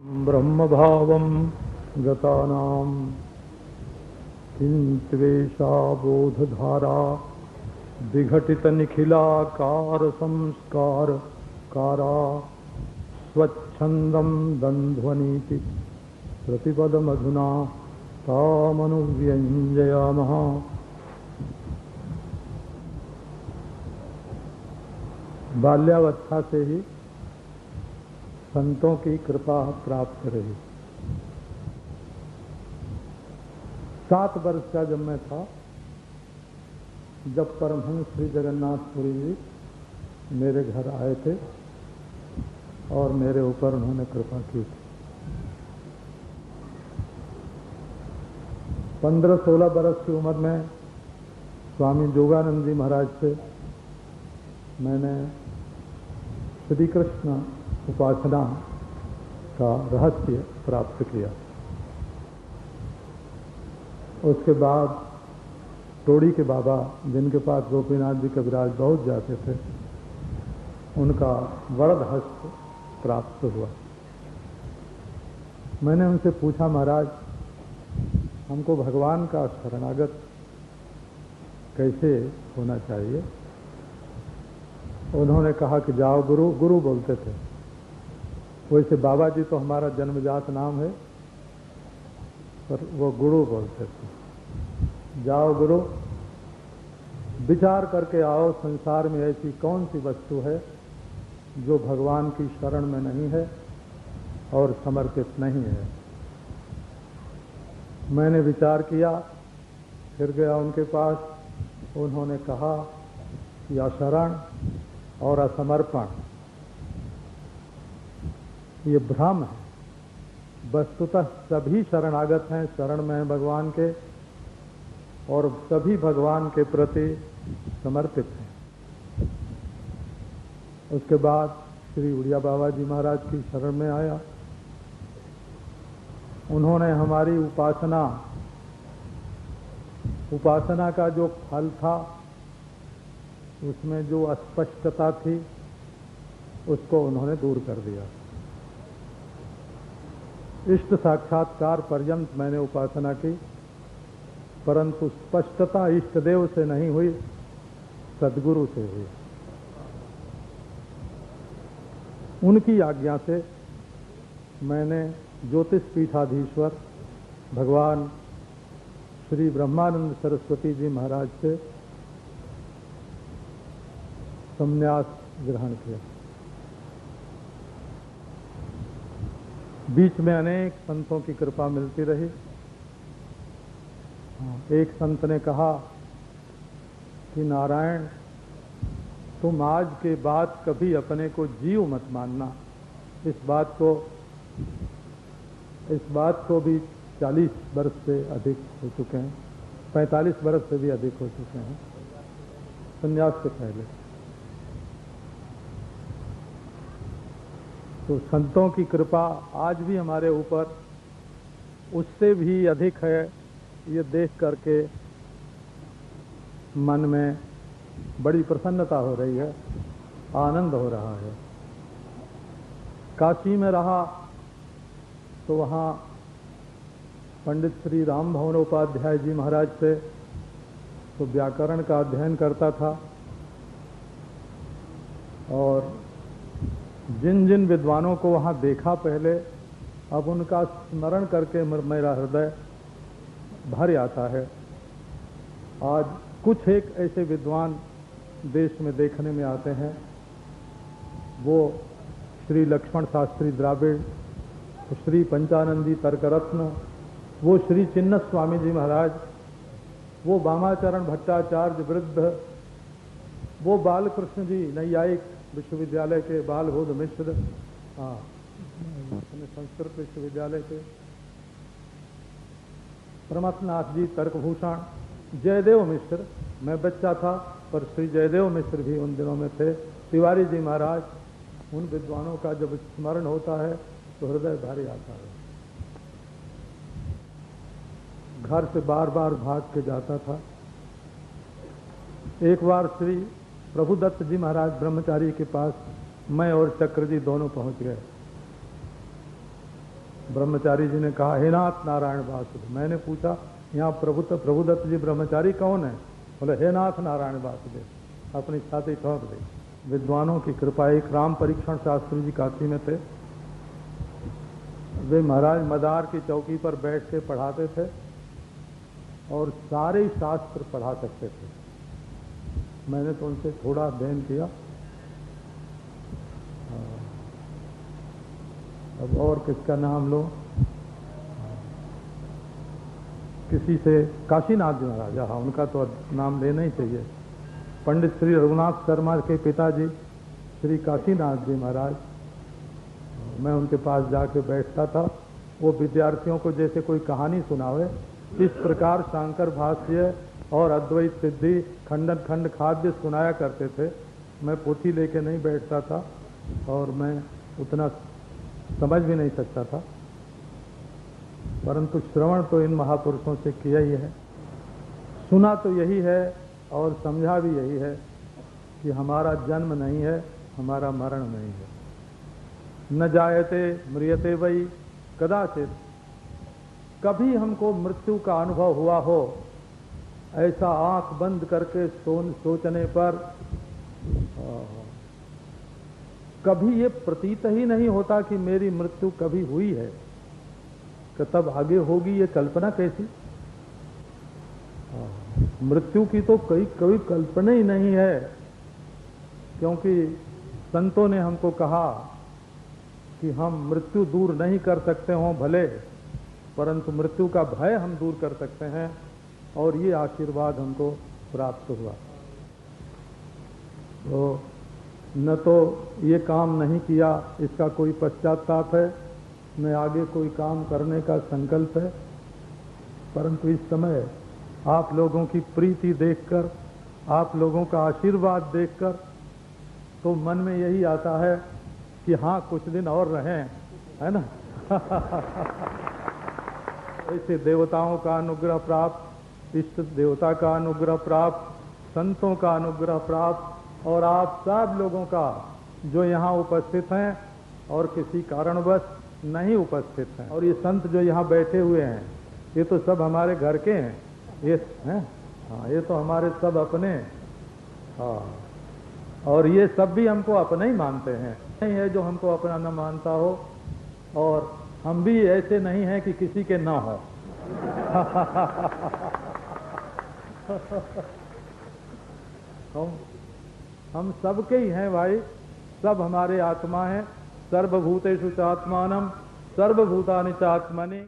ब्रह्मभावं गतानां किंत्वेषा बोधधारा विघटितनिखिलाकार संस्कार कारा स्वच्छंदं दन्ध्वनीति प्रतिपदमधुना तामनुव्यञ्जयामः। बाल्यावस्था से ही संतों की कृपा प्राप्त रही। 7 वर्ष का जब मैं था, जब परमहंस श्री जगन्नाथपुरी जी मेरे घर आए थे और मेरे ऊपर उन्होंने कृपा की थी। 15-16 वर्ष की उम्र में स्वामी जोगानंद जी महाराज से मैंने श्री कृष्ण उपासना का रहस्य प्राप्त किया। उसके बाद टोड़ी के बाबा, जिनके पास गोपीनाथ जी कविराज बहुत जाते थे, उनका वरद हस्त प्राप्त हुआ। मैंने उनसे पूछा, महाराज हमको भगवान का शरणागत कैसे होना चाहिए? उन्होंने कहा कि जाओ गुरु। गुरु बोलते थे। वैसे बाबा जी तो हमारा जन्मजात नाम है, पर वो गुरु बोलते थे। जाओ गुरु, विचार करके आओ, संसार में ऐसी कौन सी वस्तु है जो भगवान की शरण में नहीं है और समर्पित नहीं है। मैंने विचार किया, फिर गया उनके पास। उन्होंने कहा कि अशरण और असमर्पण ये भ्रम है। वस्तुतः सभी शरणागत हैं, शरण में हैं भगवान के, और सभी भगवान के प्रति समर्पित हैं। उसके बाद श्री उड़िया बाबा जी महाराज की शरण में आया। उन्होंने हमारी उपासना का जो फल था, उसमें जो अस्पष्टता थी, उसको उन्होंने दूर कर दिया। इष्ट साक्षात्कार पर्यंत मैंने उपासना की, परंतु स्पष्टता इष्ट देव से नहीं हुई, सद्गुरु से हुई। उनकी आज्ञा से मैंने ज्योतिष पीठाधीश्वर भगवान श्री ब्रह्मानंद सरस्वती जी महाराज से संन्यास ग्रहण किया। बीच में अनेक संतों की कृपा मिलती रही। एक संत ने कहा कि नारायण, तुम आज के बाद कभी अपने को जीव मत मानना। इस बात को भी 40 वर्ष से अधिक हो चुके हैं, 45 वर्ष से भी अधिक हो चुके हैं, संन्यास से पहले। तो संतों की कृपा आज भी हमारे ऊपर उससे भी अधिक है, ये देख करके मन में बड़ी प्रसन्नता हो रही है, आनंद हो रहा है। काशी में रहा तो वहाँ पंडित श्री राम भवनोपाध्याय जी महाराज से तो व्याकरण का अध्ययन करता था, और जिन जिन विद्वानों को वहाँ देखा पहले, अब उनका स्मरण करके मेरा हृदय भर आता है। आज कुछ एक ऐसे विद्वान देश में देखने में आते हैं। वो श्री लक्ष्मण शास्त्री द्राविड़, श्री पंचानंदी तर्करत्न, वो श्री चिन्नस्वामी स्वामी जी महाराज, वो वामाचरण भट्टाचार्य वृद्ध, वो बालकृष्ण जी नैयायिक विश्वविद्यालय के, बालबोध मिश्र, संस्कृत विश्वविद्यालय के, परमात्मनाथ जी तर्कभूषण, जयदेव मिश्र। मैं बच्चा था पर श्री जयदेव मिश्र भी उन दिनों में थे, तिवारी जी महाराज। उन विद्वानों का जब स्मरण होता है तो हृदय भारी आता है। घर से बार बार भाग के जाता था। एक बार श्री प्रभुदत्त जी महाराज ब्रह्मचारी के पास मैं और चक्र जी दोनों पहुंच गए। ब्रह्मचारी जी ने कहा, हे नाथ नारायण वासुदेव। मैंने पूछा, यहाँ प्रभुदत्त जी ब्रह्मचारी कौन है? बोले, हे नाथ नारायण वासुदेव। अपनी छाती ठोक दी। विद्वानों की कृपा। एक राम परीक्षण शास्त्री जी काशी में थे। वे महाराज मदार की चौकी पर बैठ के पढ़ाते थे और सारे शास्त्र पढ़ा सकते थे। मैंने तो उनसे थोड़ा अध्ययन किया। अब और किसका नाम लो? किसी से काशीनाथ जी महाराज, हाँ, उनका तो नाम लेना ही चाहिए। पंडित श्री रघुनाथ शर्मा के पिताजी श्री काशीनाथ जी महाराज, मैं उनके पास जाके बैठता था। वो विद्यार्थियों को जैसे कोई कहानी सुनावे, इस प्रकार शंकर भाष्य और अद्वैत सिद्धि खंडन खंड खाद्य सुनाया करते थे। मैं पोथी लेके नहीं बैठता था और मैं उतना समझ भी नहीं सकता था, परंतु श्रवण तो इन महापुरुषों से किया ही है। सुना तो यही है और समझा भी यही है कि हमारा जन्म नहीं है, हमारा मरण नहीं है। न जायते म्रियते वही कदाचित। कभी हमको मृत्यु का अनुभव हुआ हो, ऐसा आंख बंद करके सोचने पर कभी ये प्रतीत ही नहीं होता कि मेरी मृत्यु कभी हुई है, कि तब आगे होगी ये कल्पना कैसी? मृत्यु की तो कभी कल्पना ही नहीं है, क्योंकि संतों ने हमको कहा कि हम मृत्यु दूर नहीं कर सकते हों भले, परंतु मृत्यु का भय हम दूर कर सकते हैं, और ये आशीर्वाद हमको प्राप्त हुआ। तो न तो ये काम नहीं किया इसका कोई पश्चाताप है, न आगे कोई काम करने का संकल्प है, परंतु इस समय आप लोगों की प्रीति देखकर, आप लोगों का आशीर्वाद देखकर तो मन में यही आता है कि हाँ, कुछ दिन और रहें, है ना। ऐसे देवताओं का अनुग्रह प्राप्त, इष्ट देवता का अनुग्रह प्राप्त, संतों का अनुग्रह प्राप्त, और आप सब लोगों का जो यहाँ उपस्थित हैं और किसी कारणवश नहीं उपस्थित हैं, और ये संत जो यहाँ बैठे हुए हैं, ये तो सब हमारे घर के हैं, ये हैं, हाँ, ये तो हमारे सब अपने, हाँ, और ये सब भी हमको अपने ही मानते हैं। नहीं है जो हमको अपना न मानता हो, और हम भी ऐसे नहीं हैं कि किसी के ना हो। हम सबके ही हैं भाई, सब हमारे आत्मा हैं। सर्वभूतेषु चात्मानम सर्वभूतानि चात्मनि।